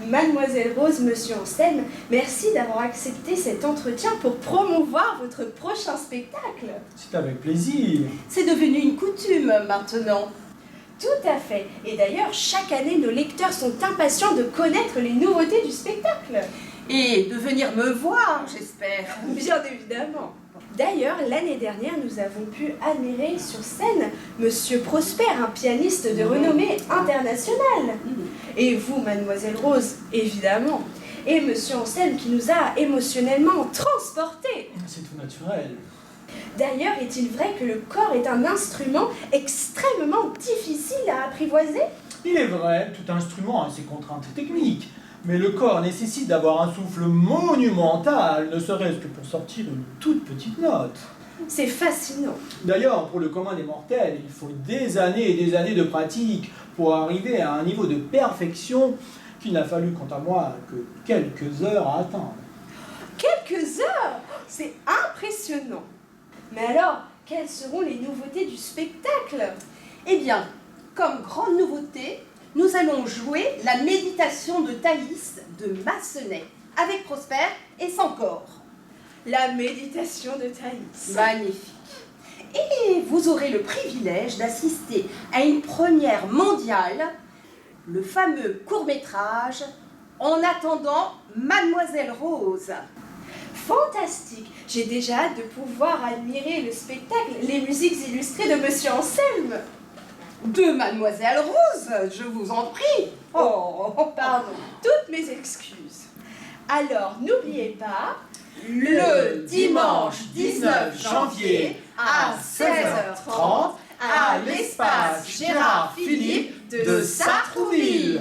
Mademoiselle Rose, Monsieur Anselme, merci d'avoir accepté cet entretien pour promouvoir votre prochain spectacle. C'est avec plaisir. C'est devenu une coutume maintenant. Tout à fait. Et d'ailleurs, chaque année, nos lecteurs sont impatients de connaître les nouveautés du spectacle. Et de venir me voir, j'espère. Bien évidemment. D'ailleurs, l'année dernière, nous avons pu admirer sur scène Monsieur Prosper, un pianiste de renommée internationale. Et vous, Mademoiselle Rose, évidemment. Et Monsieur Anselme qui nous a émotionnellement transportés. C'est tout naturel. D'ailleurs, est-il vrai que le corps est un instrument extrêmement difficile à apprivoiser? Il est vrai, tout instrument a ses contraintes techniques. Mais le corps nécessite d'avoir un souffle monumental, ne serait-ce que pour sortir une toute petite note. C'est fascinant. D'ailleurs, pour le commun des mortels, il faut des années et des années de pratique pour arriver à un niveau de perfection qu'il n'a fallu, quant à moi, que quelques heures à atteindre. Quelques heures? C'est impressionnant. Mais alors, quelles seront les nouveautés du spectacle? Eh bien, comme grande nouveauté, nous allons jouer la méditation de Thaïs de Massenet, avec Prosper et sans corps. La méditation de Thaïs. Magnifique. Et vous aurez le privilège d'assister à une première mondiale, le fameux court-métrage « En attendant Mademoiselle Rose ». Fantastique. J'ai déjà hâte de pouvoir admirer le spectacle, les musiques illustrées de Monsieur Anselme. De Mademoiselle Rose, je vous en prie. Oh, pardon, toutes mes excuses. Alors, n'oubliez pas, le dimanche 19 janvier à 16h30 à l'espace Gérard Philippe de Sartrouville.